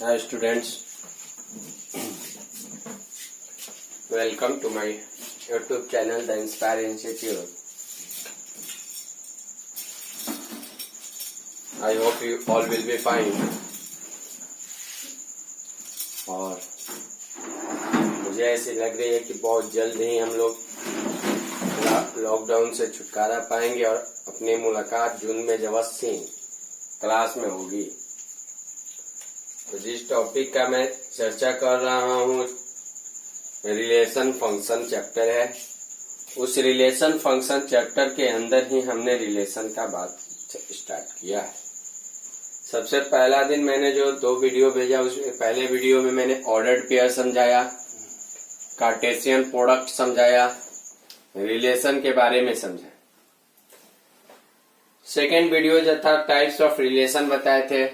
Hi students, welcome to my YouTube channel The Inspire Institute. I hope you all will be fine. और मुझे ऐसी लग रही है कि बहुत जल्द ही हम लोग लॉकडाउन से छुटकारा पाएंगे और अपनी मुलाकात जून में अवश्य क्लास में होगी। तो जिस टॉपिक का मैं चर्चा कर रहा हूँ रिलेशन फंक्शन चैप्टर है। उस रिलेशन फंक्शन चैप्टर के अंदर ही हमने रिलेशन का बात स्टार्ट किया है। सबसे पहला दिन मैंने जो 2 वीडियो भेजा, उसमें पहले वीडियो में मैंने ऑर्डर्ड पेयर समझाया, कार्टेशियन प्रोडक्ट समझाया, रिलेशन के बारे में समझाया। सेकेंड वीडियो जो था टाइप्स ऑफ रिलेशन बताए थे।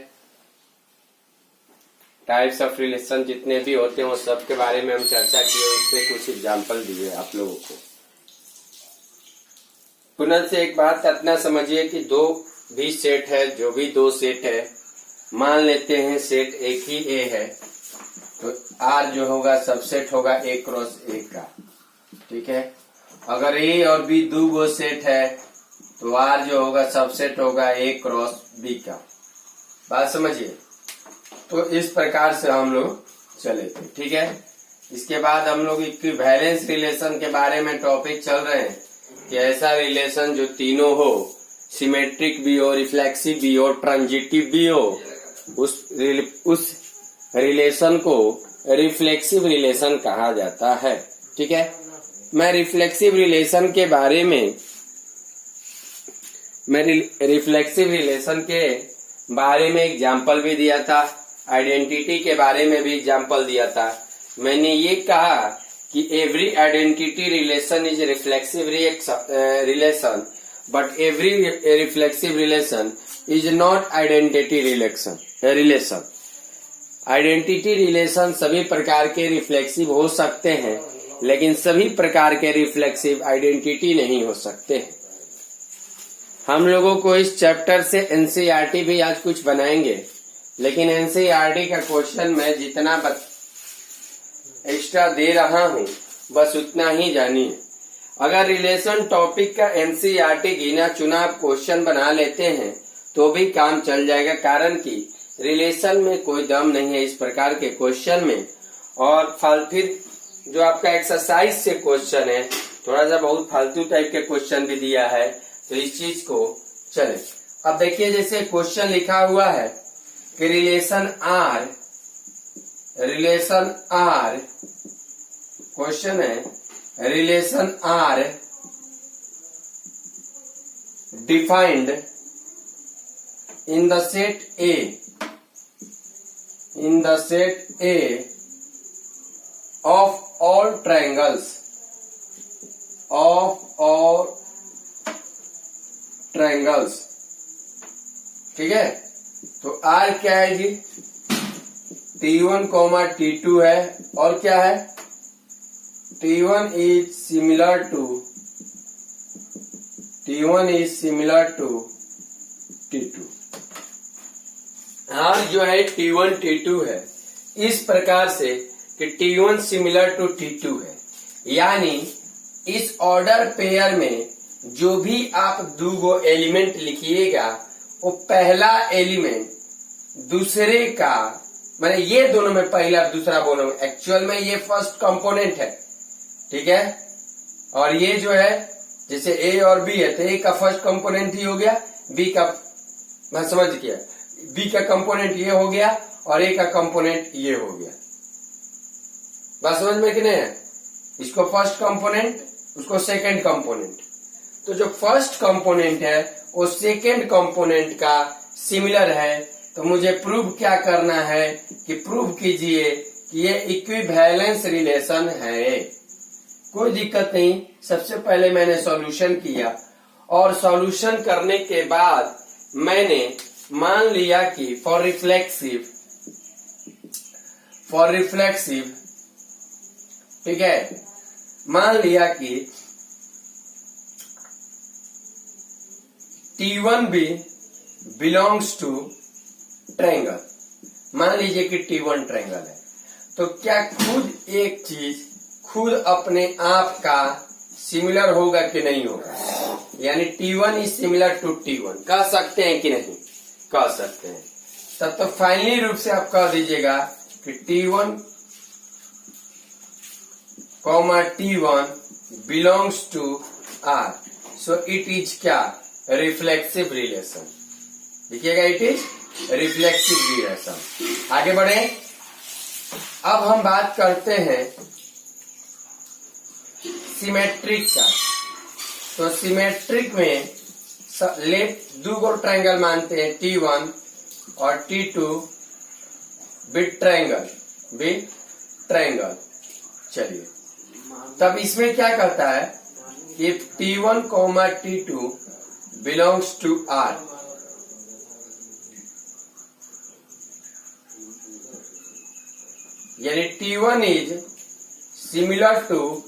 टाइप्स ऑफ रिलेशन जितने भी होते हैं वो सब के बारे में हम चर्चा किए, उस पर कुछ एग्जाम्पल दिए आप लोगों को। पुनः से एक बात अपना समझिए कि 2 भी सेट है, जो भी 2 सेट है, मान लेते हैं सेट एक ही ए है, तो आर जो होगा सबसेट होगा A क्रॉस A का, ठीक है। अगर ए और बी 2 गो सेट है तो आर जो होगा सबसेट होगा A क्रॉस B का। बात समझिए। तो इस प्रकार से हम लोग चले थे, ठीक है। इसके बाद हम लोग इक्विवेलेंस रिलेशन के बारे में टॉपिक चल रहे हैं कि ऐसा रिलेशन जो तीनों हो, सिमेट्रिक भी हो, रिफ्लेक्सिव भी हो, ट्रांजिटिव भी हो, उस रिलेशन को रिफ्लेक्सिव रिलेशन कहा जाता है, ठीक है। मैं रिफ्लेक्सिव रिलेशन के बारे में एग्जाम्पल भी दिया था, आइडेंटिटी के बारे में भी एग्जाम्पल दिया था। मैंने ये कहा कि every identity relation is reflexive relation, but every reflexive relation is not identity relation. Identity relation सभी प्रकार के रिफ्लेक्सिव हो सकते हैं, लेकिन सभी प्रकार के रिफ्लेक्सिव आइडेंटिटी नहीं हो सकते हैं। हम लोगों को इस चैप्टर से एनसीईआरटी भी आज कुछ बनाएंगे, लेकिन एनसीईआरटी का क्वेश्चन मैं जितना एक्स्ट्रा दे रहा हूँ बस उतना ही जानिए। अगर रिलेशन टॉपिक का एनसीईआरटी गिना चुना क्वेश्चन बना लेते हैं तो भी काम चल जाएगा, कारण कि रिलेशन में कोई दम नहीं है इस प्रकार के क्वेश्चन में। और फिर जो आपका एक्सरसाइज से क्वेश्चन है, थोड़ा सा बहुत फालतू टाइप के क्वेश्चन भी दिया है, तो इस चीज को चले। अब देखिए जैसे क्वेश्चन लिखा हुआ है कि रिलेशन आर, क्वेश्चन है relation R defined in the set a of all triangles, ठीक है। तो R क्या है जी, T1, T2 है, और क्या है T1 is similar to T2। R जो है T1 T2 है, इस प्रकार से कि T1 सिमिलर टू T2 है, यानी इस ऑर्डर पेयर में जो भी आप 2 गो एलिमेंट लिखिएगा वो पहला एलिमेंट दूसरे का, माने ये दोनों में पहला दूसरा बोलो, एक्चुअल में ये फर्स्ट कंपोनेंट है, ठीक है। और ये जो है जैसे A और B है तो A का फर्स्ट कंपोनेंट ही हो गया, B का, मैं समझ गया, B का कंपोनेंट ये हो गया और A का कंपोनेंट ये हो गया। बात समझ में कि नहीं है। इसको फर्स्ट कंपोनेंट, उसको सेकंड कंपोनेंट। तो जो फर्स्ट कंपोनेंट है वो सेकंड कंपोनेंट का सिमिलर है, तो मुझे प्रूव क्या करना है कि प्रूव कीजिए कि ये इक्विवेलेंस रिलेशन है। कोई दिक्कत नहीं। सबसे पहले मैंने सॉल्यूशन किया और सॉल्यूशन करने के बाद मैंने मान लिया कि फॉर रिफ्लेक्सिव, ठीक है, मान लिया कि T1 भी बिलोंग्स टू ट्रायंगल, मान लीजिए कि T1 ट्रायंगल है, तो क्या खुद एक चीज खुद अपने आप का सिमिलर होगा कि नहीं होगा? यानी T1 is similar to T1 कह सकते हैं कि नहीं? कह सकते हैं। तब तो फाइनली रूप से आप कह दीजिएगा कि T1 T1 belongs to R, so it is क्या? Reflexive relation. देखिएगा, इट इज रिफ्लेक्सिव रिलेशन। आगे बढ़े, अब हम बात करते हैं सिमेट्रिक का। तो सिमेट्रिक में लेट दो गो ट्रायंगल मानते हैं, T1 और T2 बिग ट्रायंगल। चलिए, तब इसमें क्या करता है कि T1 T2 belongs to R, यानी T1 is similar to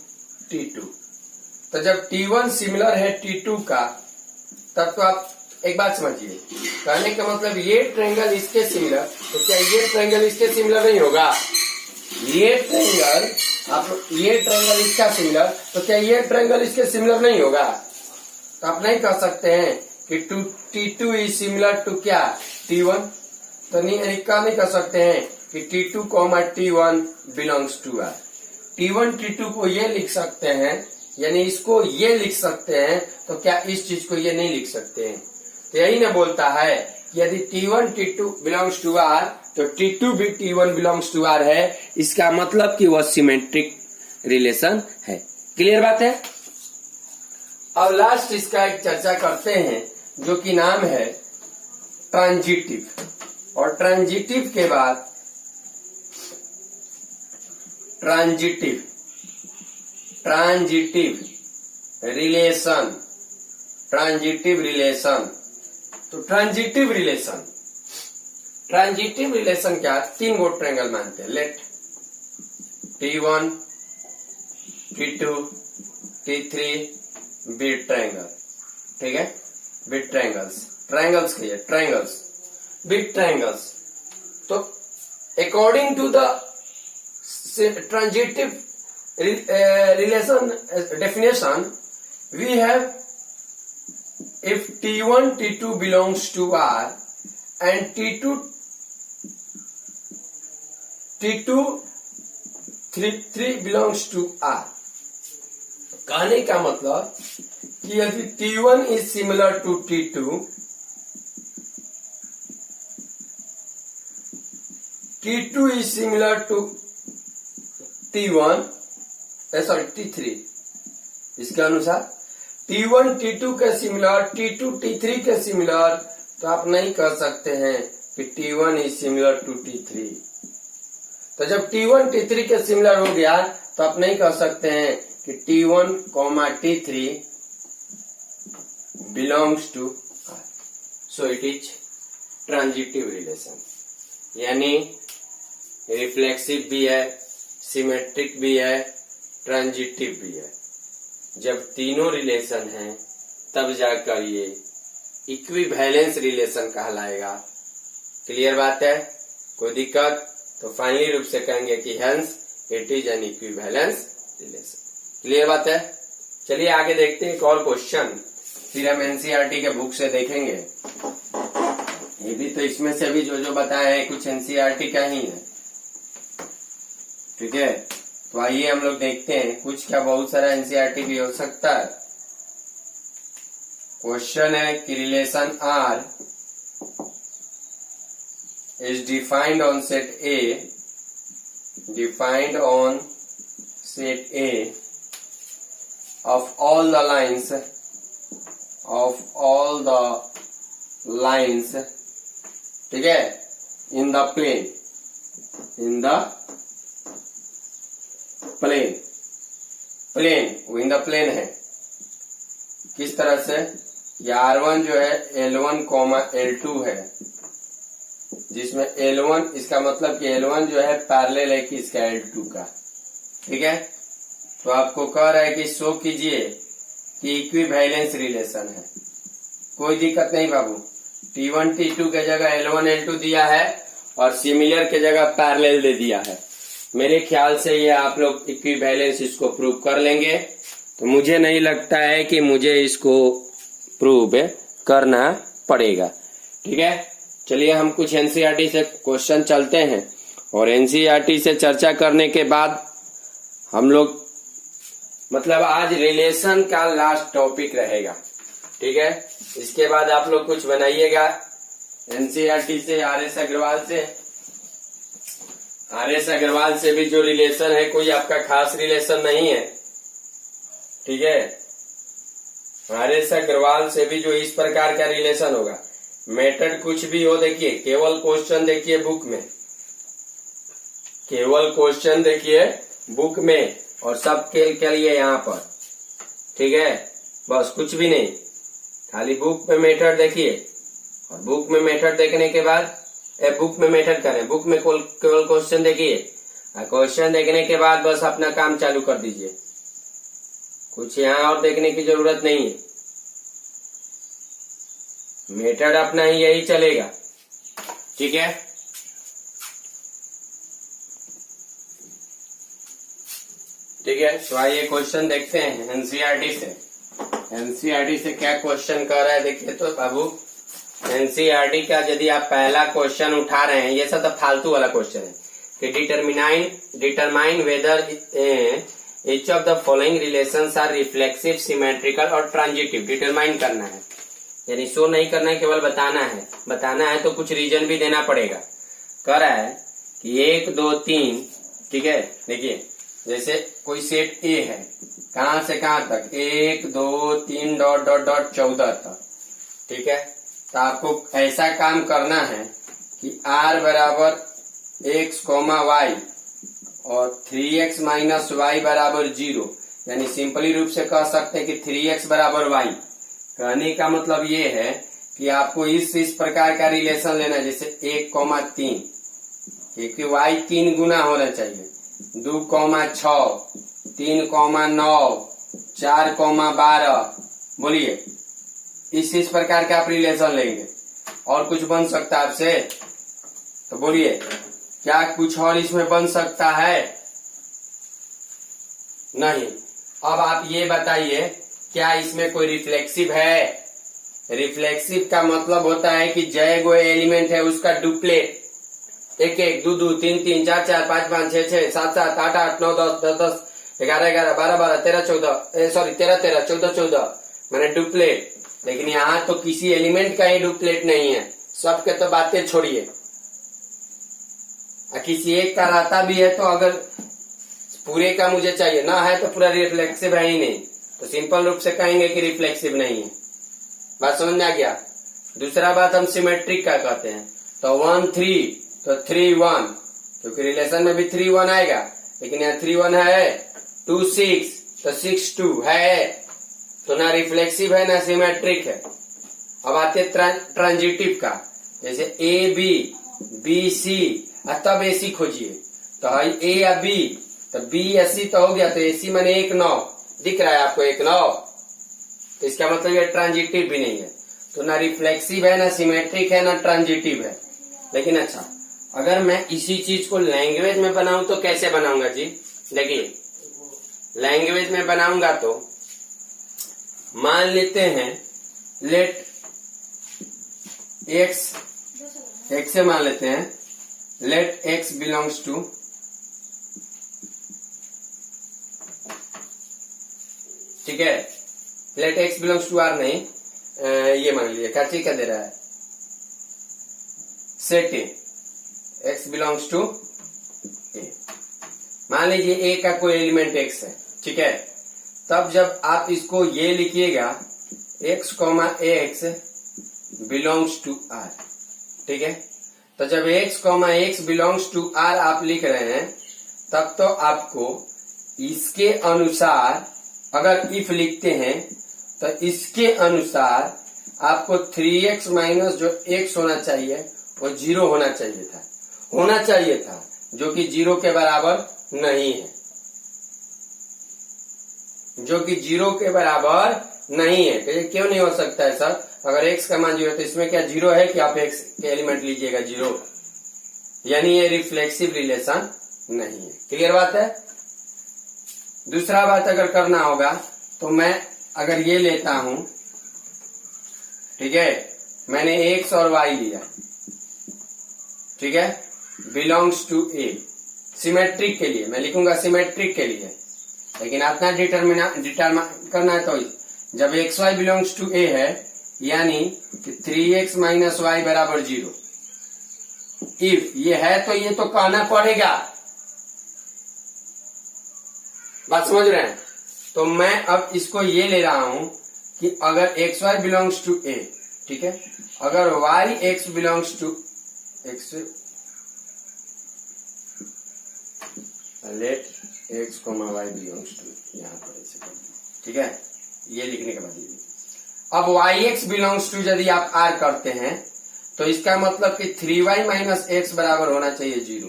T2। तो जब T1 सिमिलर है T2 का, तब तो आप एक बात समझिए, कहने का मतलब ये ट्रायंगल इसके सिमिलर, तो क्या ये ट्रायंगल इसके सिमिलर नहीं होगा? ये ट्रायंगल इसका सिमिलर, तो क्या ये ट्रायंगल इसके सिमिलर नहीं होगा? तो आप नहीं कह सकते हैं कि T2 इज सिमिलर टू क्या? T1। तो नहीं कह सकते हैं कि T2 T1 belongs to R। T1 T2 को ये लिख सकते हैं, यानी इसको ये लिख सकते हैं, तो क्या इस चीज को ये नहीं लिख सकते हैं? तो यही ना बोलता है कि यदि T1 T2 belongs to R, तो T2 भी T1 बिलोंग्स टू R है। इसका मतलब कि वह सिमेट्रिक रिलेशन है। क्लियर बात है? अब लास्ट इसका एक चर्चा करते हैं, जो कि नाम है ट्रांजिटिव। और ट्रांजिटिव के बाद ट्रांजिटिव रिलेशन। तो ट्रांजिटिव रिलेशन क्या? तीन गो ट्रायंगल मानते हैं, late T1 T2 T3 big triangle. ठीक है, बिग ट्रायंगल्स। तो according to the transitive relation definition, we have if T1 T2 belongs to R and T2 3 belongs to R। कहने का मतलब कि यदि T1 is similar to T2, T2 is similar to T1 T3, इसके अनुसार T1 T2 के similar, T2 T3 के similar, तो आप नहीं कह सकते हैं कि T1 is similar to T3। तो जब T1 T3 के सिमिलर हो गया, तो आप नहीं कह सकते हैं कि T1 T3 belongs to R। So it is transitive relation, यानी रिफ्लेक्सिव भी है, सिमेट्रिक भी है, ट्रांजिटिव भी है। जब तीनों रिलेशन हैं, तब जाकर ये इक्विवेलेंस रिलेशन कहलाएगा। क्लियर बात है? कोई दिक्कत? तो फाइनली रूप से कहेंगे कि hence it is an equivalence relation. Clear बात है? चलिए आगे देखते हैं एक और क्वेश्चन, फिर हम एनसीईआरटी के बुक से देखेंगे। ये भी तो इसमें से भी जो बताया है कुछ एनसीईआरटी का ही है। ठीक है, तो आइए हम लोग देखते हैं, कुछ क्या बहुत सारा एनसीईआरटी भी हो सकता है। क्वेश्चन है कि relation R is defined on set A of all the lines, ठीक है, in the plane वो इन द प्लेन है। किस तरह से? ये R1 जो है L1, L2 है, जिसमें L1, इसका मतलब कि L1 जो है पैरेलल है कि इसका L2 का। ठीक है, तो आपको कह रहा है कि शो कीजिए कि इक्विवेलेंस रिलेशन है। कोई दिक्कत नहीं बाबू, T1 T2 के जगह L1 L2 दिया है और सिमिलर के जगह पैरेलल दे दिया है। मेरे ख्याल से ये आप लोग इक्विवेलेंस इसको प्रूव कर लेंगे। तो मुझे नहीं लगता है कि मुझे इसको प्रूव करना पड़ेगा। ठीक है, चलिए हम कुछ एनसीईआरटी से क्वेश्चन चलते हैं और एनसीईआरटी से चर्चा करने के बाद हम लोग मतलब आज रिलेशन का लास्ट टॉपिक रहेगा। ठीक है, इसके बाद आप लोग कुछ बनाइएगा एनसीईआरटी से, आर.एस. अग्रवाल से भी जो रिलेशन है कोई आपका खास रिलेशन नहीं है। ठीक है, आर.एस. अग्रवाल से भी जो इस प्रकार का रिलेशन होगा, मेथड कुछ भी हो, देखिए केवल क्वेश्चन देखिए बुक में, केवल क्वेश्चन देखिए बुक में और सब के लिए यहाँ पर। ठीक है, बस कुछ भी नहीं, खाली बुक में मेथड देखिए और बुक में मेथड देखने के बाद बुक में मेथड करें, बुक में केवल क्वेश्चन देखिए और क्वेश्चन देखने के बाद बस अपना काम चालू कर दीजिए। कुछ यहाँ और देखने की जरूरत नहीं है, मेथड अपना ही यही चलेगा। ठीक है, ठीक है, तो आइए क्वेश्चन देखते हैं एनसीईआरटी से। एनसीईआरटी से क्या क्वेश्चन कर रहा है देखिए तो बाबू, एनसीईआरटी का यदि आप पहला क्वेश्चन उठा रहे हैं, ये सब तो फालतू वाला क्वेश्चन है कि determine whether each of the following relations are reflexive, symmetrical और ट्रांजिटिव। डिटरमाइन करना है, यानी शो नहीं करना है, केवल बताना है। बताना है तो कुछ रीजन भी देना पड़ेगा। कह रहा है कि 1 2 3, ठीक है, देखिए जैसे कोई सेट ए है, कहां से कहां तक, 1 2 3 डॉट डॉट डॉट 14 तक। ठीक है, तो आपको ऐसा काम करना है कि r बराबर x, y और 3x माइनस वाई बराबर 0, यानी सिंपली रूप से कह सकते हैं कि 3x बराबर y। कहने का मतलब ये है कि आपको इस प्रकार का रिलेशन लेना है, जैसे 1,3, क्योंकि y 3 गुना होना चाहिए, 2,6, 3,9, 4,12, बोलिए इस प्रकार का आप रिलेशन लेंगे। और कुछ बन सकता है आपसे तो बोलिए, क्या कुछ और इसमें बन सकता है? नहीं। अब आप ये बताइए, क्या इसमें कोई रिफ्लेक्सिव है? रिफ्लेक्सिव का मतलब होता है कि जय गो एलिमेंट है उसका डुप्लेट, 1 1 2 2 3 3 4 4 5 5 6 6 7 7 8 8 9 10 10 10 11 11 12 12 13 14 सॉरी 13 13 14 14 मैंने डुप्लेट। लेकिन यहाँ तो किसी एलिमेंट का ही डुप्लेट नहीं है, सबके तो बातें छोड़िए। किसी एक का रहता भी है तो अगर पूरे का मुझे चाहिए ना है तो पूरा रिफ्लेक्सिव है ही नहीं, तो सिंपल रूप से कहेंगे कि रिफ्लेक्सिव नहीं है। बात समझ में आ गया? दूसरा बात हम सिमेट्रिक का कहते हैं, तो 1 3 तो 3 1, क्योंकि रिलेशन में भी 3 1 आएगा, लेकिन यहाँ 3 1 है। 2 6 तो 6 2 है, तो ना रिफ्लेक्सिव है ना सिमेट्रिक है। अब आते ट्रांजिटिव का, जैसे ए बी, बी सी, तब एसी खोजिए, तो है ए या बी, तो बी या सी तो हो गया, तो एसी माने 1 9 दिख रहा है आपको, 1 9, तो इसका मतलब ये ट्रांजिटिव भी नहीं है। तो ना रिफ्लेक्सिव है, ना सिमेट्रिक है, ना ट्रांजिटिव है। लेकिन अच्छा, अगर मैं इसी चीज को लैंग्वेज में बनाऊं तो कैसे बनाऊंगा जी? देखिए लैंग्वेज में बनाऊंगा तो मान लेते हैं, लेट एक्स से मान लेते हैं, लेट x बिलोंग्स टू, ठीक है, let x belongs to r नहीं, ये मान लीजिए क्या चीज क्या दे रहा है, set a, x belongs to a. मान लीजिए a का कोई एलिमेंट x है, ठीक है। तब जब आप इसको ये लिखिएगा x, x belongs to r, ठीक है। तो जब x बिलोंग्स टू r आप लिख रहे हैं, तब तो आपको इसके अनुसार, अगर इफ लिखते हैं तो इसके अनुसार आपको 3x माइनस जो x होना चाहिए वो 0 होना चाहिए था, जो कि 0 के बराबर नहीं है, जो कि 0 के बराबर नहीं है। तो ये क्यों नहीं हो सकता है सर? अगर x का मान 0 है तो इसमें क्या 0 है कि आप x के एलिमेंट लीजिएगा 0, यानी ये रिफ्लेक्सिव रिलेशन नहीं है। क्लियर बात है। दूसरा बात अगर करना होगा तो मैं अगर ये लेता हूं, ठीक है, मैंने x और y लिया, ठीक है, बिलोंग्स टू a, सिमेट्रिक के लिए मैं लिखूंगा सिमेट्रिक के लिए, लेकिन अपना डिटरमाइन करना है तो जब एक्स वाई बिलोंग्स टू ए है यानी 3x माइनस वाई बराबर 0, इफ ये है तो ये तो कहना पड़ेगा, बात समझ रहे हैं। तो मैं अब इसको ये ले रहा हूं कि अगर x y belongs to a, ठीक है, अगर y x belongs to x, let x comma y belongs to, यहाँ पर ऐसे कर, ठीक है, ये लिखने के बाद ये अब वाई एक्स बिलोंग्स टू यदि आप आर करते हैं तो इसका मतलब कि 3y माइनस एक्स बराबर होना चाहिए 0।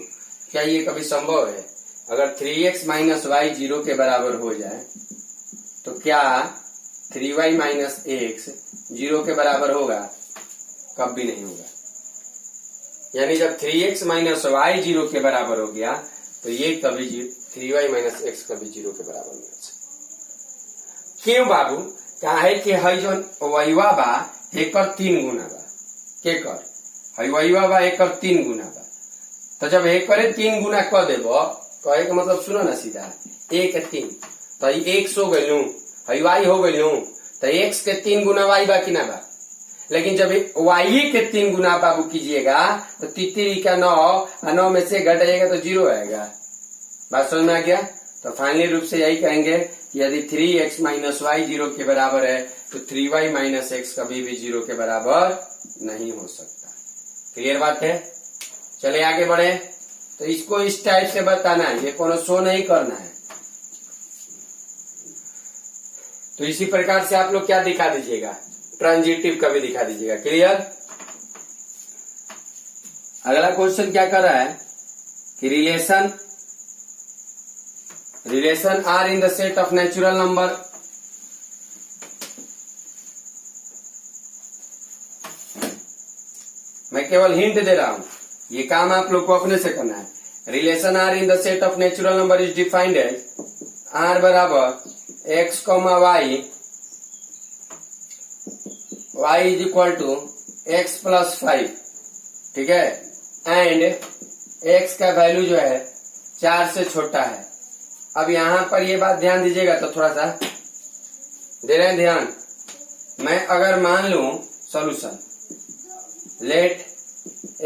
क्या ये कभी संभव है? अगर 3x माइनस वाई 0 के बराबर हो जाए तो क्या 3y माइनस एक्स 0 के बराबर होगा? कभी नहीं होगा। यानी जब 3x माइनस वाई 0 के बराबर हो गया तो ये कभी 3y माइनस एक्स कभी 0 के बराबर नहीं हो सकता। क्यों बाबू? क्या है कि हई जो वैवा बा एकर 3 गुना बा, के कर हई वैवा बा एकर 3 गुना बा, तो जब एकरे 3 गुना कर देबो, कहे के मतलब सुनो ना सीधा, 1 3 तो x हो गइलू, हई y हो गइलू, तो x के 3 गुना y बा कि ना बा। लेकिन जब y के 3 गुना बाबू कीजिएगा तो 3 का 9 और 9 में से घट जाएगा तो 0 आएगा। बात समझ में आ गया? तो फाइनली रूप से यही कहेंगे कि यदि 3x माइनस वाई 0 के बराबर है तो 3y माइनस एक्स कभी भी 0 के बराबर नहीं हो सकता। क्लियर बात है? चले आगे बढ़े। तो इसको इस टाइप से बताना है, ये कोनो शो नहीं करना है। तो इसी प्रकार से आप लोग क्या दिखा दीजिएगा, ट्रांजिटिव कभी दिखा दीजिएगा। क्लियर? अगला क्वेश्चन क्या कर रहा है कि relation R in the set of natural number, मैं केवल हिंट दे रहा हूं, ये काम आप लोग को अपने से करना है। Relation R in the set of natural number is defined as R बराबर x comma y, y is equal to x plus 5, ठीक है, एंड x का वैल्यू जो है 4 से छोटा है। अब यहां पर ये बात ध्यान दीजिएगा, तो थोड़ा सा दे रहे हैं ध्यान। मैं अगर मान लू solution let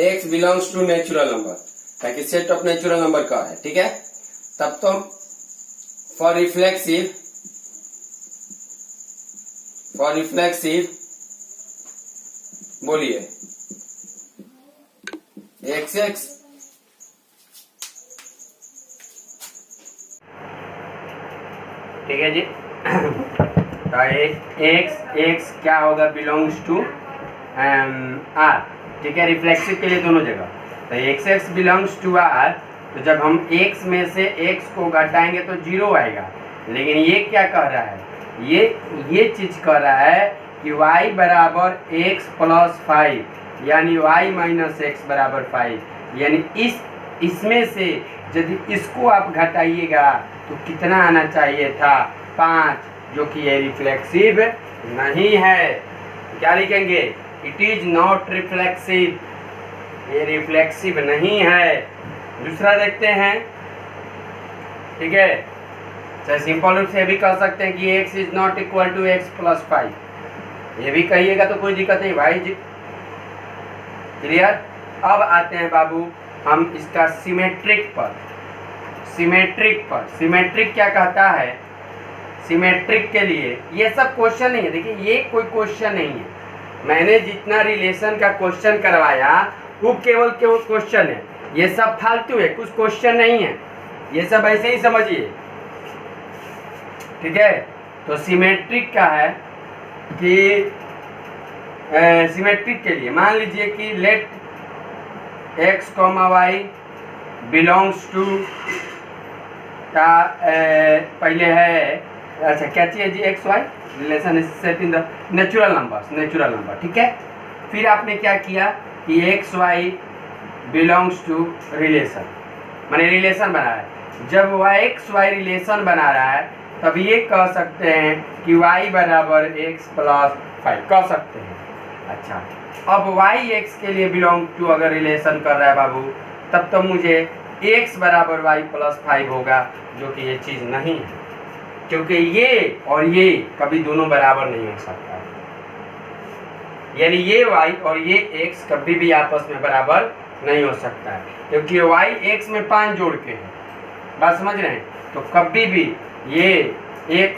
x belongs to natural number, ताकि सेट ऑफ नेचुरल नंबर का है, ठीक है, तब तो फॉर रिफ्लेक्सिव बोलिए एक्स एक्स, ठीक है जी। तो एक्स क्या होगा, बिलोंग्स टू आर, ठीक है, रिफ्लेक्सिव के लिए दोनों जगह। तो एक्स बिलोंग्स टू आर, तो जब हम x में से x को घटाएंगे तो 0 आएगा। लेकिन ये क्या कह रहा है, ये चीज कह रहा है कि y बराबर x प्लस 5, यानी y माइनस एक्स बराबर 5, यानी इसमें से यदि इसको आप घटाइएगा तो कितना आना चाहिए था, 5, जो कि ये रिफ्लेक्सिव नहीं है। क्या लिखेंगे, इट इज नॉट रिफ्लेक्सिव, ये रिफ्लेक्सिव नहीं है। दूसरा देखते हैं, ठीक है, चाहे सिंपल रूप से भी कह सकते हैं कि x is not equal to x plus 5, ये भी कहिएगा तो कोई दिक्कत नहीं भाई जी। क्लियर? अब आते हैं बाबू हम इसका सिमेट्रिक क्या कहता है। सिमेट्रिक के लिए ये सब क्वेश्चन नहीं है, देखिए ये कोई क्वेश्चन नहीं है। मैंने जितना रिलेशन का क्वेश्चन करवाया वो केवल क्वेश्चन है, ये सब फालतू है, कुछ क्वेश्चन नहीं है, ये सब ऐसे ही समझिए, ठीक है। तो सिमेट्रिक का है कि सिमेट्रिक के लिए मान लीजिए कि let x comma y belongs to का पहले है अच्छा क्या चाहिए जी, x y relation is set in the natural number, ठीक है। फिर आपने क्या किया कि x y belongs to relation, माने रिलेशन बना है। जब वाई एक्स वाई रिलेशन बना रहा है तब ये कह सकते हैं कि y बराबर एक्स प्लस 5 कह सकते हैं। अच्छा अब y x के लिए बिलोंग टू अगर रिलेशन कर रहा है बाबू, तब तो मुझे x बराबर y प्लस 5 होगा, जो कि ये चीज़ नहीं है, क्योंकि ये और ये कभी दोनों बराबर नहीं हो सकता है। यानी ये y और ये x कभी भी आपस में बराबर नहीं हो सकता है, क्योंकि y x में 5 जोड़ के है, बात समझ रहे हैं। तो कभी भी ये x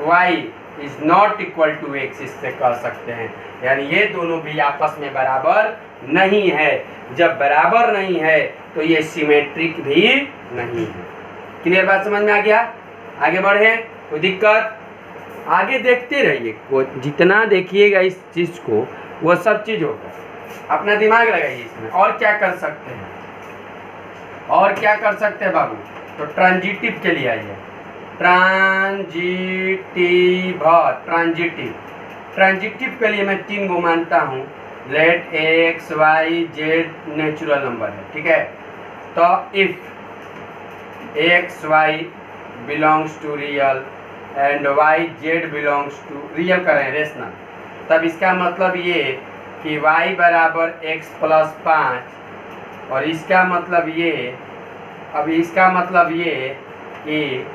y is not equal to x इससे कह सकते हैं, यानी ये दोनों भी आपस में बराबर नहीं है। जब बराबर नहीं है तो ये सिमेट्रिक भी नहीं है। क्लियर बात समझ में आ गया? आगे बढ़े, कोई दिक्कत? आगे देखते रहिए, वो जितना देखिएगा इस चीज को वो सब चीज होगा। अपना दिमाग लगाइए इसमें। और क्या कर सकते हैं, और क्या कर सकते हैं बाबू? तो ट्रांजिटिव के लिए आइए, ट्रांजिटिव के लिए मैं 3 को मानता हूँ। Let x y z natural number है, ठीक है। तो if x y belongs to real and y z belongs to real करें रेशनल, तब इसका मतलब ये कि y बराबर एक्स प्लस 5, और इसका मतलब ये, अब इसका मतलब ये कि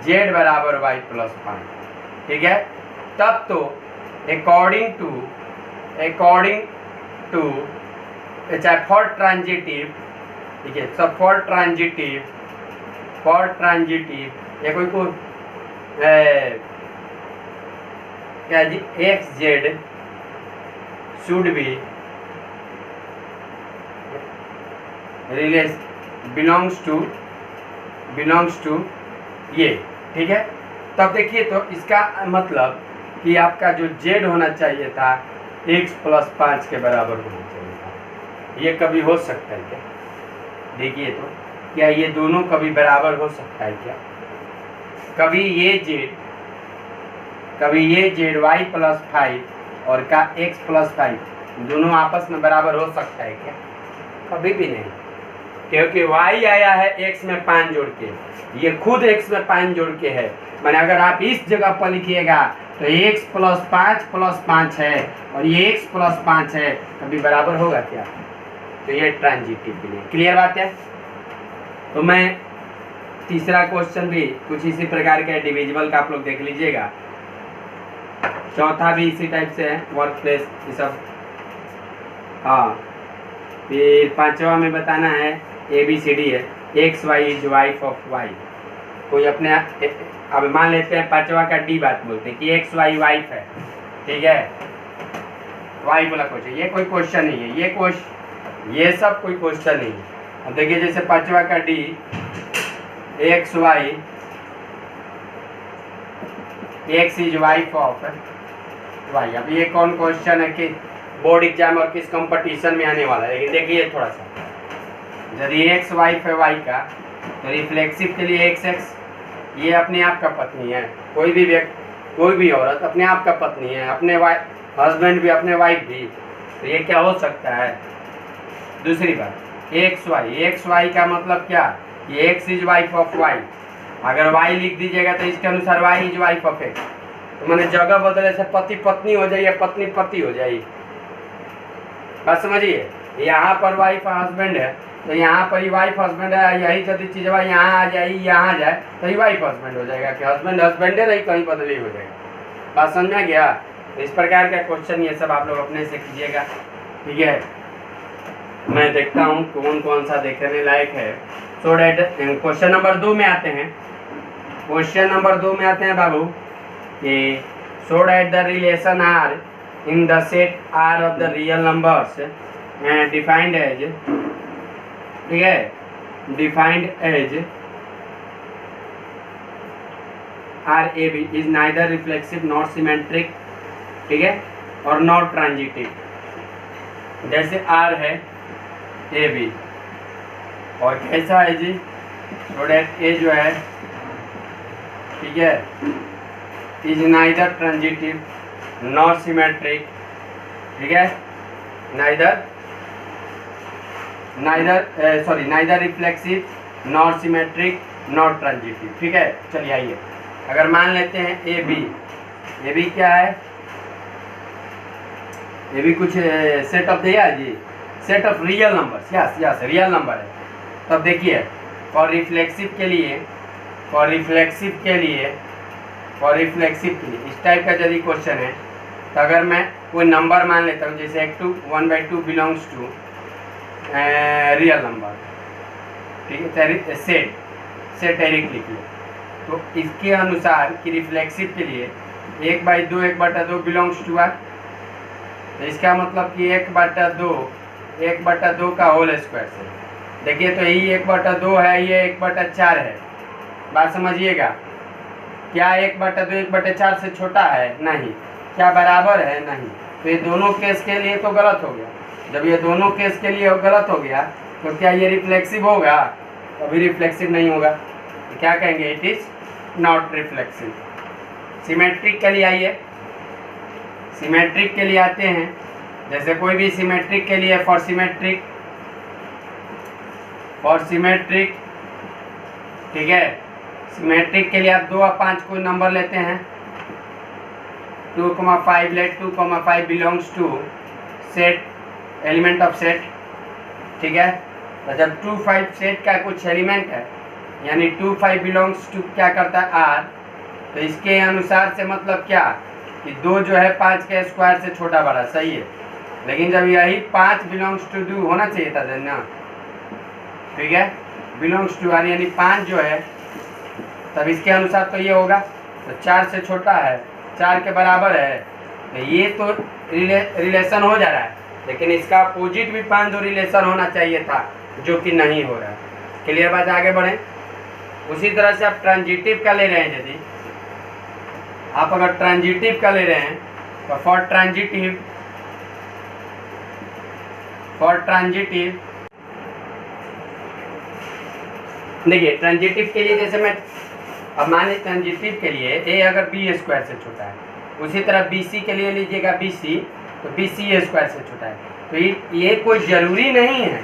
z बराबर y प्लस 5, ठीक है। तब तो अकॉर्डिंग टू चाहे फॉर ट्रांजिटिव, ठीक है, सब फॉर ट्रांजिटिव या कोई क्या जी, x z should be belongs to ये, ठीक है। तब देखिए तो इसका मतलब कि आपका जो z होना चाहिए था x प्लस 5 के बराबर होना चाहिए था। ये कभी हो सकता है क्या? देखिए तो क्या ये दोनों कभी बराबर हो सकता है क्या? कभी ये z y प्लस 5 और का x प्लस 5 दोनों आपस में बराबर हो सकता है क्या? कभी भी नहीं, क्योंकि y आया है x में 5 जोड़ के, ये खुद x में 5 जोड़ के है। माने अगर आप इस जगह पर लिखिएगा तो x प्लस 5 है और ये x प्लस 5 है, कभी बराबर होगा क्या? तो ये ट्रांजिटिव के लिए। क्लियर बात है? तो मैं तीसरा क्वेश्चन भी कुछ इसी प्रकार का डिविजिबल का आप लोग देख लीजिएगा। चौथा भी इसी टाइप से है, वर्क प्लेस ये सब। हाँ, फिर पांचवा में बताना है ABCD है, x y is wife of y. कोई अपने अब मान लेते हैं पांचवा का D बात बोलते हैं कि एक्स वाई वाइफ है, ठीक है, वाई बोला क्वेश्चन, ये कोई क्वेश्चन नहीं है, ये सब कोई क्वेश्चन नहीं है। अब देखिए जैसे पांचवा का D x y x is wife of y. अब ये कौन क्वेश्चन है कि बोर्ड एग्जाम और किस कंपटीशन में आने वाला है? लेकिन देखिए थोड़ा सा, यदि एक्स वाइफ है वाई का, तो रिफ्लेक्सिव के लिए एक्स एक्स, ये अपने आप का पत्नी है। कोई भी व्यक्ति, कोई भी औरत अपने आप का पत्नी है, अपने हस्बैंड भी, अपने वाइफ भी, तो ये क्या हो सकता है? दूसरी बात एक्स वाई का मतलब क्या? ये x is wife of y. अगर वाई लिख दीजिएगा तो इसके अनुसार y is wife of x, तो मैंने जगह बदले से पति पत्नी हो जाए या पत्नी पति हो जाए। बात समझिए, यहाँ पर वाइफ हस्बैंड है तो यहाँ पर ही वाइफ हस्बैंड है, यही यदि चीज़ यहाँ आ जाए, यहाँ आ जाए तो ही वाइफ हस्बैंड हो जाएगा कि हस्बैंड है, नहीं कहीं बदली हो जाएगा। बात समझ में गया? इस प्रकार का क्वेश्चन ये सब आप लोग अपने से कीजिएगा, ठीक है। मैं देखता हूँ कौन कौन सा देखने लायक है। सो डेट क्वेश्चन नंबर 2 में आते हैं। क्वेश्चन नंबर 2 में आते हैं बाबू कि so that the relation R in the set R of the real numbers defined as, ठीक है, defined as R a b is neither reflexive not symmetric, ठीक है, और नॉट ट्रांजिटिव। जैसे आर है ए बी, और कैसा है जी? सो डेट ए जो है ठीक है, is neither transitive nor symmetric, ठीक है, neither reflexive nor symmetric nor transitive, ठीक है। चलिए आइए, अगर मान लेते हैं ए बी क्या है, ये भी कुछ सेट ऑफ दिया जी, set of real numbers, yes real number है। तब देखिए फॉर रिफ्लेक्सिव के लिए इस टाइप का यदि क्वेश्चन है, तो अगर मैं कोई नंबर मान लेता हूँ, जैसे 1/2 बिलोंग्स टू रियल नंबर, ठीक है, सेट डायरेक्ट लिख लो, तो इसके अनुसार कि रिफ्लेक्सिव के लिए 1/2 बिलोंग्स टू आर, तो इसका मतलब कि 1/2 का होल स्क्वायर से, देखिए तो यही 1/2 है, ये 1/4 है, बात समझिएगा। क्या 1/2 1/4 से छोटा है? नहीं। क्या बराबर है? नहीं। तो ये दोनों केस के लिए तो गलत हो गया। जब ये दोनों केस के लिए गलत हो गया, तो क्या ये रिफ्लेक्सिव होगा? अभी रिफ्लेक्सिव नहीं होगा, तो क्या कहेंगे? It is not reflexive. Symmetric के लिए आइए, सिमेट्रिक के लिए आते हैं। जैसे कोई भी सिमेट्रिक के लिए फॉर सिमेट्रिक, ठीक है, सिमेट्रिक के लिए आप 2 और 5 कोई नंबर लेते हैं, 2,5 let 2,5 belongs to set, element of set, ठीक है। तो जब 2, 5 सेट का कुछ एलिमेंट है, यानी 2, 5 बिलोंग्स टू क्या करता है? आर, तो इसके अनुसार से मतलब क्या कि 2 जो है 5 के स्क्वायर से छोटा बड़ा, सही है। लेकिन जब यही 5 बिलोंग्स टू 2 होना चाहिए था ना, ठीक है, बिलोंग्स टू आर यानी 5 जो है, तब इसके अनुसार तो ये होगा, तो 4 से छोटा है, 4 के बराबर है, तो ये तो रिलेशन हो जा रहा है। लेकिन इसका अपोजिट भी 5 दो रिलेशन होना चाहिए था, जो कि नहीं हो रहा है। क्लियर बात? आगे बढ़ें। उसी तरह से आप ट्रांजिटिव का ले रहे हैं, यदि आप अगर ट्रांजिटिव का ले रहे हैं, तो फॉर ट्रांजिटिव देखिए, ट्रांजिटिव के लिए जैसे मैं अब मान लीजिए ट्रांजिटिव के लिए ए अगर बी स्क्वायर से छोटा है, उसी तरह बी सी के लिए लीजिएगा बी सी, तो बी सी ए स्क्वायर से छोटा है। तो ये कोई ज़रूरी नहीं है,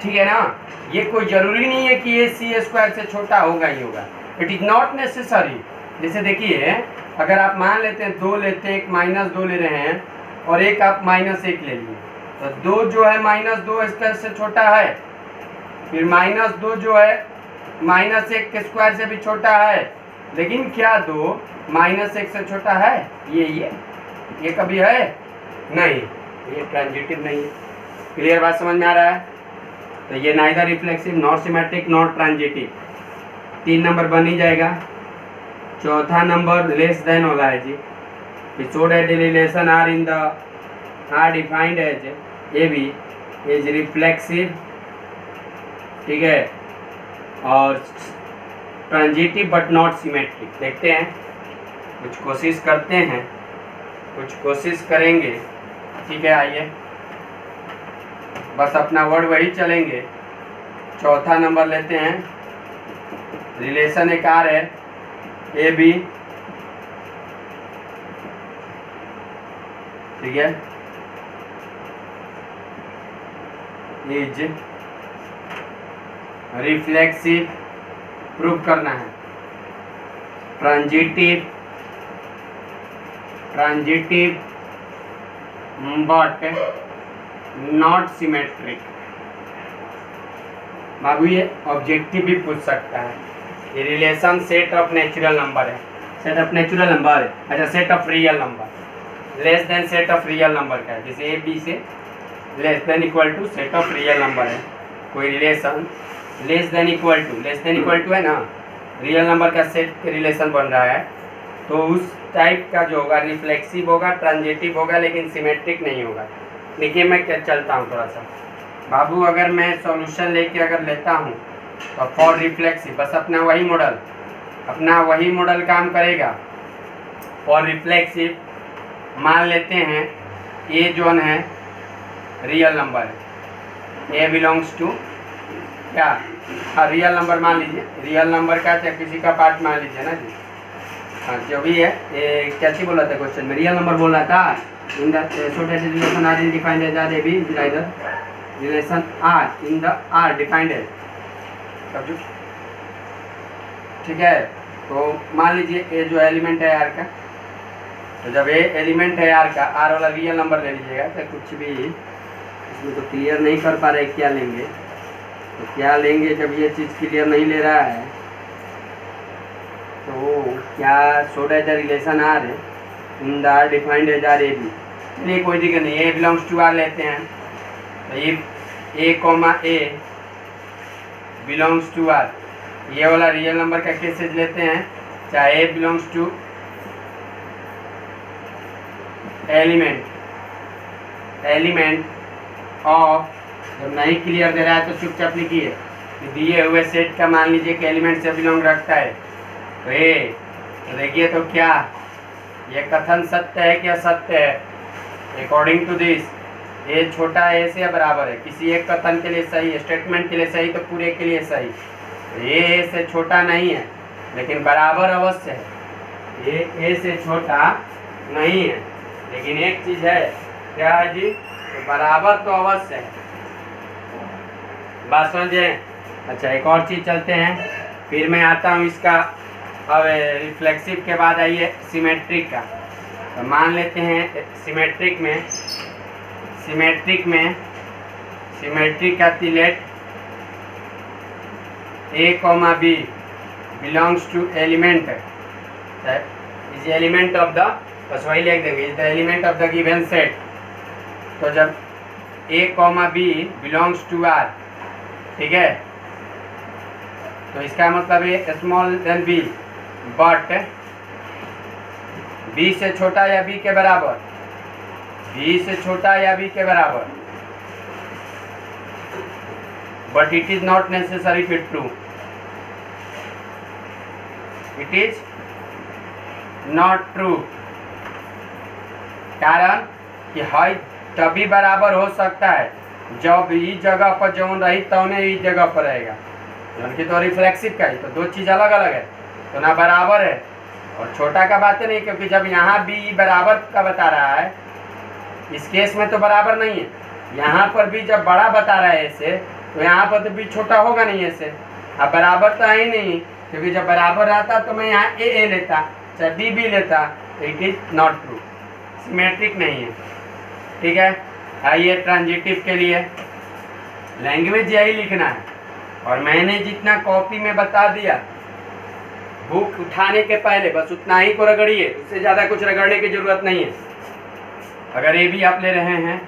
ठीक है ना, ये कोई ज़रूरी नहीं है कि ये सी स्क्वायर से छोटा होगा ही होगा। It is not necessary. जैसे देखिए, अगर आप मान लेते हैं 2 लेते हैं, एक -2 ले रहे हैं, और एक आप -1 ले लिए, तो 2 जो है -2 स्क्वायर से छोटा है, फिर -2 जो है -1 के स्क्वायर से भी छोटा है। लेकिन क्या 2 -1 से छोटा है? ये कभी है? नहीं, ये ट्रांजिटिव नहीं है। क्लियर बात समझ में आ रहा है? तो ये neither reflexive not symmetric not transitive. 3 number बन ही जाएगा। चौथा नंबर लेस देन वाला है जी। Show that the relation R defined as a b is reflexive, ठीक है, और ट्रांजिटिव बट नॉट सिमेट्रिक। देखते हैं, कुछ कोशिश करते हैं, कुछ कोशिश करेंगे, ठीक है। आइए, बस अपना वर्ड वही चलेंगे। चौथा नंबर लेते हैं, रिलेशन एक आर है, ए बी, ठीक है, इज रिफ्लेक्सिव, प्रूव करना है। Transitive but not symmetric. बाबू ये ऑब्जेक्टिव भी पूछ सकता है। ये relation set of natural number है, सेट ऑफ नेचुरल नंबर है, अच्छा, set of real number less than set of real number का है। जैसे ए बी से less than equal to set of real number है, कोई relation less than equal to है ना, रियल नंबर का सेट के रिलेशन बन रहा है, तो उस टाइप का जो होगा रिफ्लेक्सिव होगा, ट्रांजिटिव होगा, लेकिन सिमेट्रिक नहीं होगा। देखिए, मैं क्या चलता हूँ थोड़ा सा बाबू, अगर मैं सॉल्यूशन लेके अगर लेता हूँ, तो फॉर रिफ्लेक्सिव बस अपना वही मॉडल काम करेगा। फॉर रिफ्लेक्सिव मान लेते हैं ए जोन है रियल नंबर है, ए बिलोंग्स टू क्या, हाँ रियल नंबर मान लीजिए, रियल नंबर का चाहे किसी का पार्ट मान लीजिए ना जी। हाँ जो भी है, ये क्या चीज बोला था क्वेश्चन में, रियल नंबर बोल रहा था। In the so that relation R is defined as R a b इधर relation R in the R defined as, ठीक है। तो मान लीजिए ये जो एलिमेंट है आर का, तो जब ये एलिमेंट है आर का, आर वाला रियल नंबर ले लीजिएगा, तो कुछ भी इसमें तो क्लियर नहीं कर पा रहे क्या लेंगे, तो क्या लेंगे जब ये चीज़ क्लियर नहीं ले रहा है, तो क्या so that the relation R in the R defined as R a b, चलिए कोई दिक्कत नहीं, ए बिलोंग्स टू आर लेते हैं। तो ये a comma a belongs to R, ये वाला रियल नंबर का केसेज लेते हैं, चाहे a belongs to element of, जब नहीं क्लियर दे रहा है तो चुपचाप लिखिए, दिए हुए सेट का मान लीजिए कि एलिमेंट से बिलोंग रखता है, तो ए, तो देखिए तो क्या ये कथन सत्य है क्या सत्य है, अकॉर्डिंग टू दिस ए छोटा ए से बराबर है, किसी एक कथन के लिए सही, स्टेटमेंट के लिए सही, तो पूरे के लिए सही, ये ए से छोटा नहीं है लेकिन बराबर अवश्य है, ये ए से छोटा नहीं है लेकिन एक चीज है, क्या है जी, तो बराबर तो अवश्य है, बात समझे। अच्छा एक और चीज चलते हैं, फिर मैं आता हूँ इसका, अब रिफ्लेक्सिव के बाद आइए सिमेट्रिक का। तो मान लेते हैं सिमेट्रिक का let a comma b belongs to element is element of the, बस वही लिख देंगे, is the element of the given set. तो जब a comma b belongs to R, ठीक है, तो इसका मतलब है small than b, but b से छोटा या बी के बराबर, बी से छोटा या बी के बराबर, but it is not necessary to true, it is not true, कारण कि है तभी बराबर हो सकता है जब इस जगह पर जौन रही तौने इस जगह पर रहेगा, जबकि तो रिफ्लेक्सिव का ही, तो दो चीज़ अलग अलग है, तो ना बराबर है और छोटा का बात नहीं, क्योंकि जब यहाँ बी बराबर का बता रहा है, इस केस में तो बराबर नहीं है, यहाँ पर भी जब बड़ा बता रहा है ऐसे, तो यहाँ पर तो बी छोटा होगा नहीं ऐसे, अब बराबर तो है ही नहीं, क्योंकि जब बराबर रहता तो मैं यहाँ ए लेता चाहे बी बी लेता, तो it is not true, symmetric नहीं है, ठीक है। आइए ट्रांजिटिव के लिए लैंग्वेज यही लिखना है, और मैंने जितना कॉपी में बता दिया बुक उठाने के पहले बस उतना ही को रगड़िए, उससे ज़्यादा कुछ रगड़ने की ज़रूरत नहीं है। अगर ए भी आप ले रहे हैं,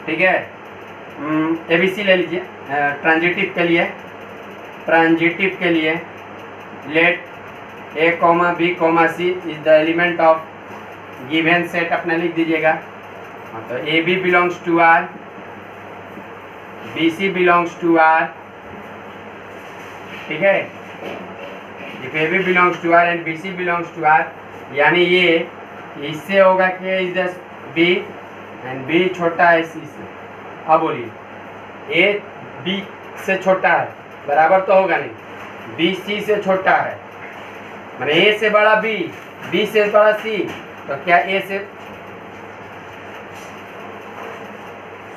ठीक है, ABC ले लीजिए ट्रांजिटिव के लिए let a comma b comma c is the element of given set, अपना लिख दीजिएगा। तो a b belongs to R, b c belongs to R, ठीक है, if a b belongs to R and b c belongs to R, यानी ये इससे होगा कि is the b and b छोटा है सी से। अब बोलिए ए बी से छोटा है, बराबर तो होगा नहीं, बी सी से छोटा है, मैंने ए से बड़ा बी, बी से बड़ा सी, तो क्या ए से,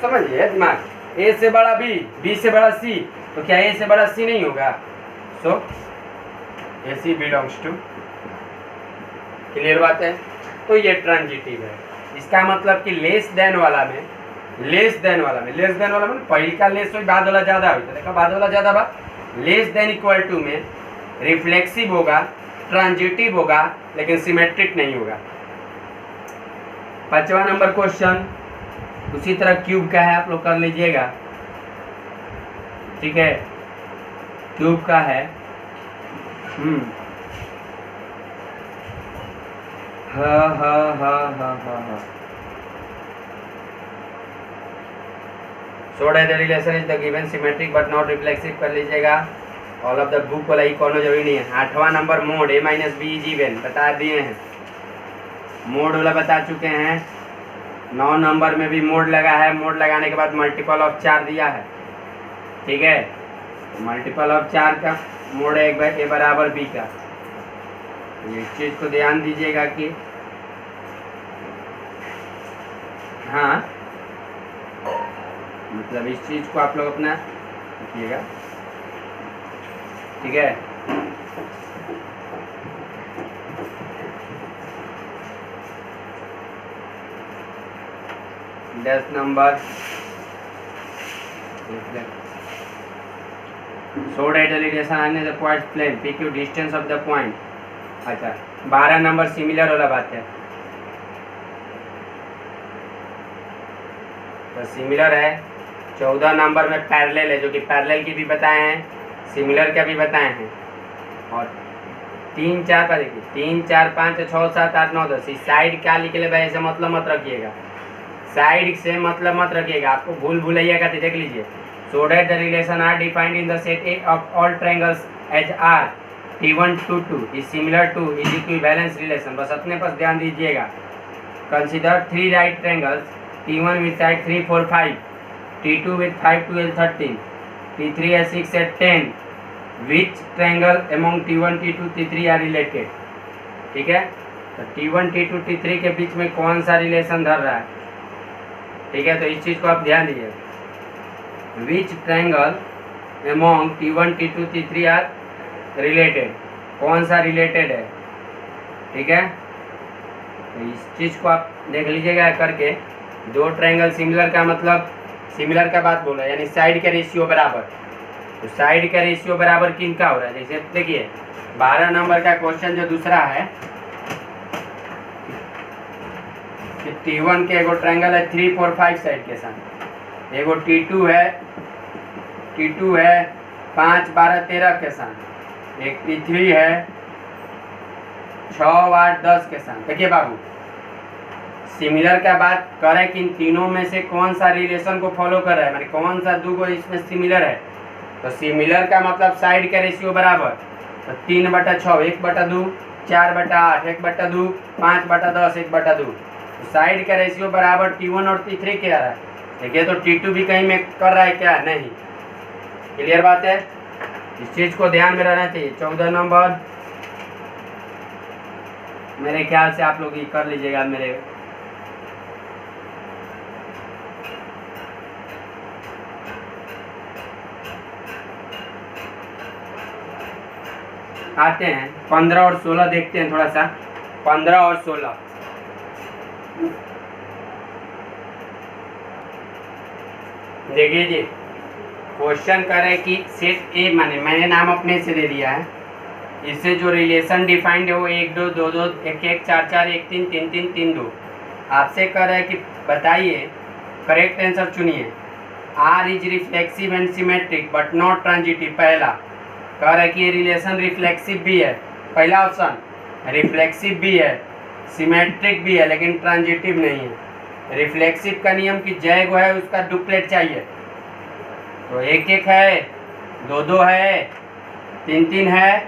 समझिए दिमाग, ए से बड़ा बी, बी से बड़ा सी, तो क्या ए से बड़ा सी नहीं होगा, सो ए सी बिलोंग्स टू, क्लियर बात है। तो ये ट्रांजिटिव है, इसका मतलब कि लेस देन वाला में पहले का लेस हुई, बाद वाला ज़्यादा हुई, तो देखा बाद वाला ज़्यादा बा, लेस देन इक्वल टू में रिफ्लेक्सिव होगा, ट्रांजिटिव होगा, लेकिन सिमेट्रिक नहीं होगा। 5वां नंबर क्वेश्चन उसी तरह क्यूब का है, आप लोग कर लीजिएगा, ठीक है, क्यूब का है। So that the relation is the given symmetric but not reflexive कर लीजिएगा। ऑल ऑफ द बुक वाला ही कोनो जरूरी नहीं है। 8वां number mod a minus b is even बता दिए हैं, मोड वाला बता चुके हैं। 9 नंबर में भी मोड लगा है, मोड लगाने के बाद मल्टीपल ऑफ 4 दिया है। ठीक है, मल्टीपल ऑफ 4 का मोड है ए बराबर बी का। ये चीज को ध्यान दीजिएगा कि हाँ, मतलब इस चीज को आप लोग अपना रखिएगा, ठीक है। Desk number so that the relation आने the point plane PQ distance of the point। अच्छा 12 नंबर सिमिलर वाला बात है, तो सिमिलर है। 14 नंबर में पैरेलल है, जो कि पैरेलल की भी बताए हैं, सिमिलर का भी बताए हैं। और 3 4 का देखिए, 3 4 5 6 7 8 9 10 इस साइड क्या लिख ले भाई, ऐसे मतलब मत रखिएगा, साइड से मतलब मत रखिएगा, आपको भूल भूलैया का देख लीजिए। So that the relation are defined in the set A of all triangles as R T1 to 2 is similar to is equivalence relation। बस अपने पास ध्यान दीजिएगा। Consider 3 right triangles, T1 with side 3 4 5, T2 with 5 12 13, T3 and 6 and 10। Which triangle among T1 T2 T3 are related? ठीक है, तो T1 T2 T3 के बीच में कौन सा रिलेशन धर रहा है, ठीक है। तो इस चीज को आप ध्यान दीजिए, which triangle among T1 T2 T3 are related, कौन सा रिलेटेड है, ठीक है। तो इस चीज को आप देख लीजिएगा करके। 2 ट्रायंगल सिमिलर का मतलब सिमिलर का बात बोल रहा है, यानी साइड का रेशियो बराबर। तो साइड का रेशियो बराबर किन का हो रहा है, जैसे देखिए 12 नंबर का क्वेश्चन जो दूसरा है कि T1 के एगो ट्रायंगल है 3 4 5 साइड के साथ, एगो T2 है 5 12 13 के साथ, एक T3 है 6 8 10 के साथ। देखिए बाबू, सिमिलर का बात करें कि इन तीनों में से कौन सा रिलेशन को फॉलो कर रहा है, माने कौन सा दूगो इसमें सिमिलर है। तो सिमिलर का मतलब साइड का रेशियो बराबर, तो 3/6 1/2 4/8 1/2 5/10 1/2। तो साइड का रेशियो बराबर T1 और T3 के आ रहा है। देखिए तो T2 भी कहीं में कर रहा है क्या, नहीं। क्लियर बात है, इस चीज को ध्यान में रहना चाहिए। 14 नंबर मेरे ख्याल से आप लोग ये कर लीजिएगा। मेरे आते हैं 15 और 16 देखते हैं थोड़ा सा। 15 और 16 देखिए जी, क्वेश्चन करे कि सेट ए, माने मैंने नाम अपने से दे दिया है, इससे जो रिलेशन डिफाइंड है वो 1 2 2 2 1 1 4 4 1 3 3 3 3 2। आपसे कह रहा है कि बताइए, करेक्ट आंसर चुनिए। R is reflexive and symmetric but not transitive. पहला कह रहा है कि ये रिलेशन रिफ्लेक्सिव भी है, पहला ऑप्शन रिफ्लेक्सिव भी है, सिमेट्रिक भी है, लेकिन ट्रांजिटिव नहीं है। रिफ्लेक्सिव का नियम कि जय गो है उसका डुप्लेट चाहिए, तो 1 1 है, 2 2 है, 3 3 है,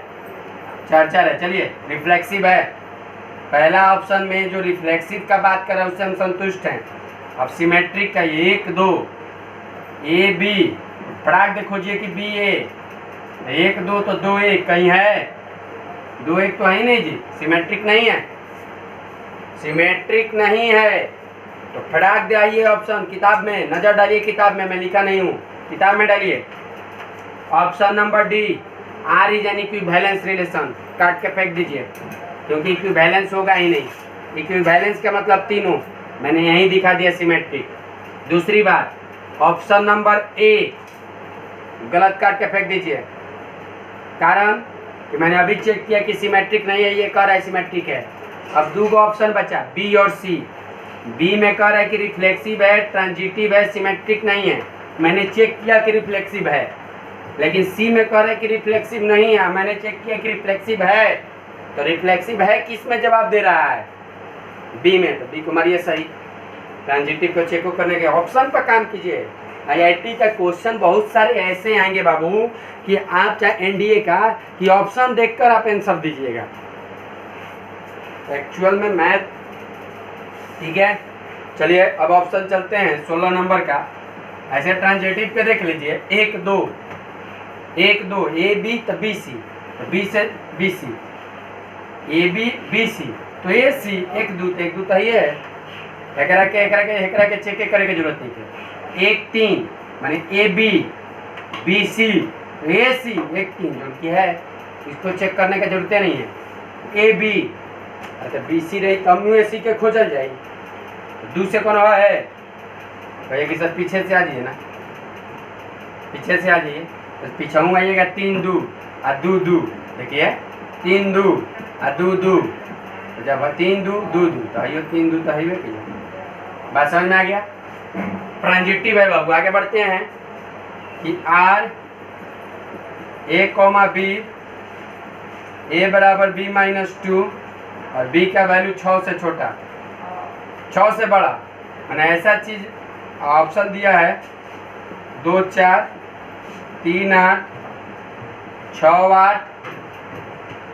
4 4 है। चलिए रिफ्लेक्सिव है, पहला ऑप्शन में जो रिफ्लेक्सिव का बात कर रहा है उससे हम संतुष्ट हैं। अब सिमेट्रिक का 1 2 ए बी, फटाक दे खोजिए कि बी ए, 1 2 तो 2 1 कहीं है, 2 1 तो है ही नहीं जी, सिमेट्रिक नहीं है, सिमेट्रिक नहीं है। तो फटाक दे आइए ऑप्शन, किताब में नजर डालिए, किताब में मैं लिखा नहीं हूँ, किताब में डालिए option number D, R is an equivalence relation. काट के फेंक दीजिए, क्योंकि इक्विवेलेंस होगा ही नहीं। इक्विवेलेंस का मतलब तीनों, मैंने यही दिखा दिया सिमेट्रिक। दूसरी बात, ऑप्शन नंबर ए गलत, काट के फेंक दीजिए। कारण कि मैंने अभी चेक किया कि सिमेट्रिक नहीं है, ये कह रहा है सिमेट्रिक है। अब 2 ऑप्शन बचा, बी और सी। बी में कह रहा है कि रिफ्लेक्सिव है, ट्रांजिटिव है, सिमेट्रिक नहीं है, मैंने चेक किया कि रिफ्लेक्सिव है। लेकिन सी में कह रहा है कि रिफ्लेक्सिव नहीं है, मैंने चेक किया कि रिफ्लेक्सिव है। तो रिफ्लेक्सिव है किस में जवाब दे रहा है, बी में, तो बी को मारिए सही। ट्रांजिटिव को चेक करने के ऑप्शन पर काम कीजिए। आईआईटी का क्वेश्चन बहुत सारे ऐसे आएंगे बाबू कि आप चाहे एनडीए का, कि ऑप्शन देखकर आप आंसर दीजिएगा। एक्चुअल में मैथ, ठीक है। चलिए अब ऑप्शन चलते हैं 16 नंबर का। ऐसे ट्रांजिटिव पे देख लीजिए, 1 2 1 2 ए बी तो बी सी, तो बी से b c, a b b c, तो ए सी 1 2 तो 1 2 तो ये है, एकरा के चेक करे की जरूरत नहीं है। 1 3 माने ए बी बी सी, ए सी 1 3 जो की है, इसको चेक करने की जरूरत नहीं है। ए बी अच्छा बी सी रही तब ए सी के खोजल जाए, दू से कौन है कहिए कि सर पीछे से आ जाइए ना, पीछे से आ जाइए, तो पीछे आइएगा 3 2 और 2 2, देखिए 3 2 और 2 2, तो जब 3 2 2 2 तो आइए 3 2 तो आइए कि बात समझ में आ गया। ट्रांजिटिव है बाबू, आगे बढ़ते हैं कि आर ए कॉमा बी, ए बराबर बी माइनस 2 और बी का वैल्यू 6 से छोटा 6 से बड़ा, मैंने ऐसा चीज ऑप्शन दिया है 2 4 3 8 6 8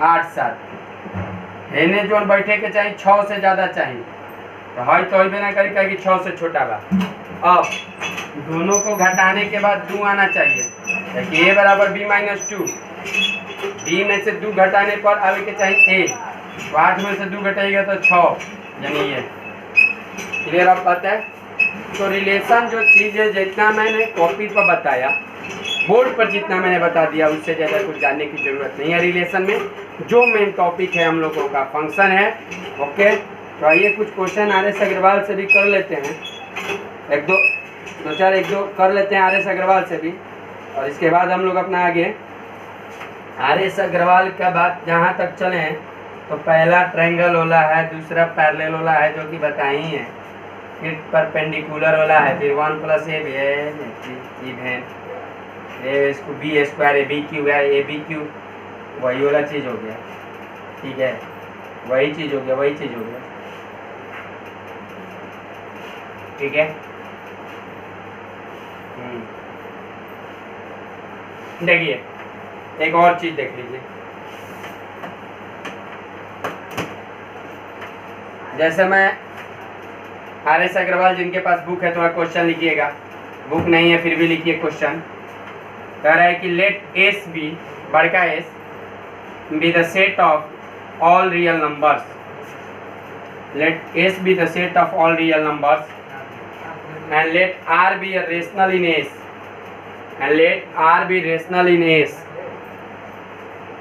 8 7, एने जोन बैठे के चाहिए 6 से ज़्यादा चाहिए, तो है तो भी ना करी कि 6 से छोटा बा। अब दोनों को घटाने के बाद 2 आना चाहिए, देखिए ए बराबर बी माइनस 2, बी में से 2 घटाने पर आगे के चाहिए ए, तो 8 में से 2 घटाएगा तो 6, यानी ये क्लियर आप पता है। तो रिलेशन जो चीज़ है, जितना मैंने कॉपी पर बताया, बोर्ड पर जितना मैंने बता दिया, उससे ज़्यादा कुछ जानने की ज़रूरत नहीं है। रिलेशन में जो मेन टॉपिक है हम लोगों का फंक्शन है। ओके, तो आइए कुछ क्वेश्चन आर एस अग्रवाल से भी कर लेते हैं, एक दो कर लेते हैं आर एस अग्रवाल से भी, और इसके बाद हम लोग अपना आगे आर एस अग्रवाल का बात जहाँ तक चले, तो पहला ट्रायंगल वाला है, दूसरा पैरेलल वाला है जो कि बताई है, फिर परपेंडिकुलर वाला है, फिर 1 + ए भी है, इवेन ए इसको b square a b q है, ए बी क्यू वही वाला चीज़ हो गया, ठीक है, वही चीज़ हो गया, ठीक है। देखिए एक और चीज देख लीजिए, जैसे मैं आर एस अग्रवाल, जिनके पास बुक है थोड़ा क्वेश्चन लिखिएगा, बुक नहीं है फिर भी लिखिए क्वेश्चन। कह रहा है कि लेट एस बी, बड़का S be the set of all real numbers, let S be the set of all real numbers and let R be a rational in S, and let R be rational in S,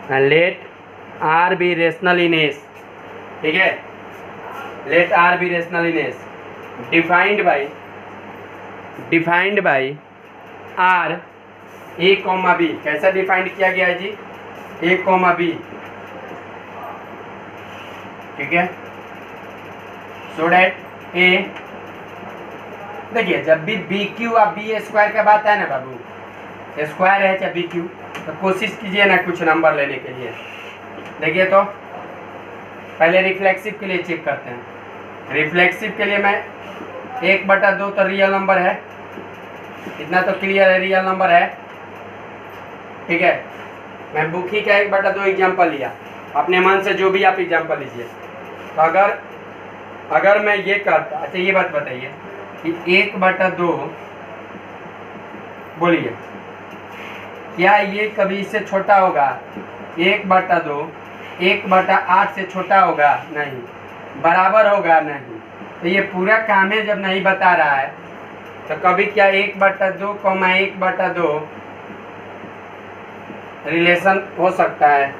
and let R be rational in S, ठीक है, let R be rational in S, defined by R A, B, कैसा defined किया गया है जी, A, B, ठीक है, so that A, देखिए जब भी बी क्यू और बी स्क्वायर का बात है ना बाबू, स्क्वायर है चाहे बी क्यू, तो कोशिश कीजिए ना कुछ नंबर लेने के लिए। देखिए तो पहले रिफ्लेक्सिव के लिए चेक करते हैं। रिफ्लेक्सिव के लिए मैं 1/2 तो रियल नंबर है, इतना तो क्लियर है, रियल नंबर है, ठीक है। मैं बुक ही का 1/2 एग्जाम्पल लिया, अपने मन से जो भी आप एग्जाम्पल लीजिए। तो अगर मैं ये करता, अच्छा ये बात बताइए कि 1/2, बोलिए क्या ये कभी इससे छोटा होगा? 1/2 1/8 से छोटा होगा? नहीं। बराबर होगा? नहीं। तो ये पूरा काम है जब नहीं बता रहा है तो कभी क्या 1/2, 1/2 रिलेशन हो सकता है,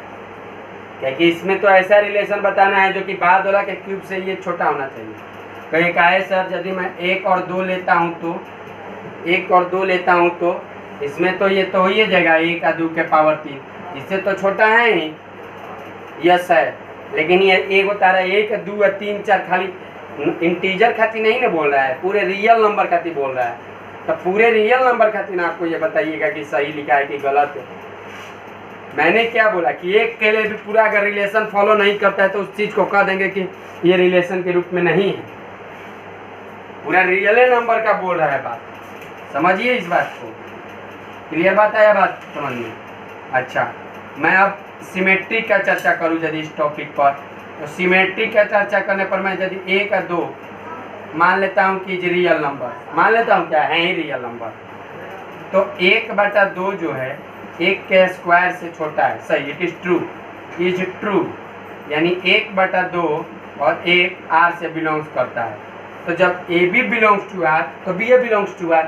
क्योंकि इसमें तो ऐसा रिलेशन बताना है जो कि बाद वाला के क्यूब से ये छोटा होना चाहिए। कहीं कहा है सर यदि मैं 1 और 2 लेता हूँ तो इसमें तो ये तो हो ही जाएगा 1 और 2 के पावर 3, इससे तो छोटा है ही। यस है, लेकिन ये एक बता रहा है 1 2 3 4 खाली इंटीजर खातिर नहीं ना बोल रहा है, पूरे रियल नंबर खातिर बोल रहा है। तो पूरे रियल नंबर खातिर ना आपको ये बताइएगा कि सही लिखा है कि गलत है। मैंने क्या बोला कि एक के लिए भी पूरा अगर रिलेशन फॉलो नहीं करता है तो उस चीज़ को कह देंगे कि ये रिलेशन के रूप में नहीं है, पूरा रियल नंबर का बोल रहा है। बात समझिए इस बात को, क्लियर बात है, बात समझ में? अच्छा, मैं अब सिमेट्री का चर्चा करूँ यदि इस टॉपिक पर, तो सिमेट्री का चर्चा करने पर मैं यदि 1 और 2 मान लेता हूँ कि रियल नंबर, मान लेता हूँ क्या है ही रियल नंबर, तो 1/2 जो है 1 के स्क्वायर से छोटा है, सही, इट इज ट्रू, यानी 1/2 और 1 R से बिलोंग्स करता है। तो जब a b belongs to R तो b a belongs to R,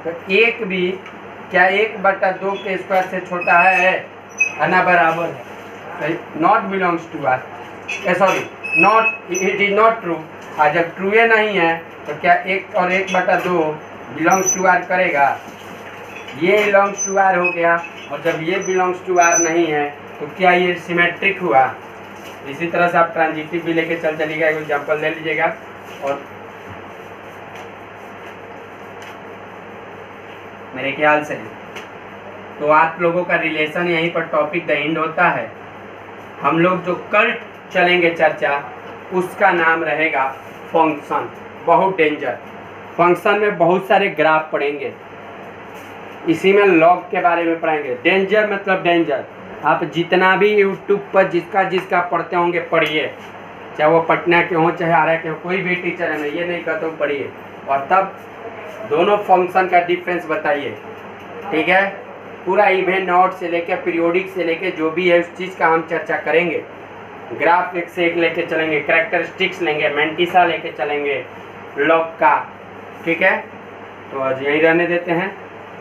तो 1 भी क्या 1/2 के स्क्वायर से छोटा है ना, बराबर है, सही, not belongs to R, sorry not, it is not true. और जब ट्रू नहीं है तो क्या 1 और 1/2 बिलोंग्स टू R करेगा, ये बिलोंग्स टू R हो गया, और जब ये बिलोंग्स टू R नहीं है तो क्या ये सिमेट्रिक हुआ। इसी तरह से आप ट्रांजिटिव भी लेके चलिएगा, एक एग्जाम्पल ले लीजिएगा। और मेरे ख्याल से तो आप लोगों का रिलेशन यहीं पर टॉपिक द एंड होता है। हम लोग जो कल चलेंगे चर्चा, उसका नाम रहेगा फंक्शन। बहुत डेंजर फंक्शन में बहुत सारे ग्राफ पढ़ेंगे, इसी में लॉग के बारे में पढ़ेंगे। डेंजर मतलब डेंजर, आप जितना भी यूट्यूब पर जिसका पढ़ते होंगे पढ़िए, चाहे वो पटना के हों चाहे आरा के हो, कोई भी टीचर है, मैं ये नहीं कहता हूँ, पढ़िए और तब दोनों फंक्शन का डिफरेंस बताइए, ठीक है। पूरा इवेंट नोट से लेकर पीरियोडिक से लेकर जो भी है उस चीज़ का हम चर्चा करेंगे। ग्राफ एक से एक लेके चलेंगे, कैरेक्टरिस्टिक्स लेंगे, मेंटिसा लेके चलेंगे, लॉग का, ठीक है। तो आज यहीं रहने देते हैं।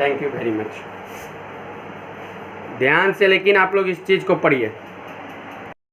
Thank you very much. ध्यान से लेकिन आप लोग इस चीज़ को पढ़िए।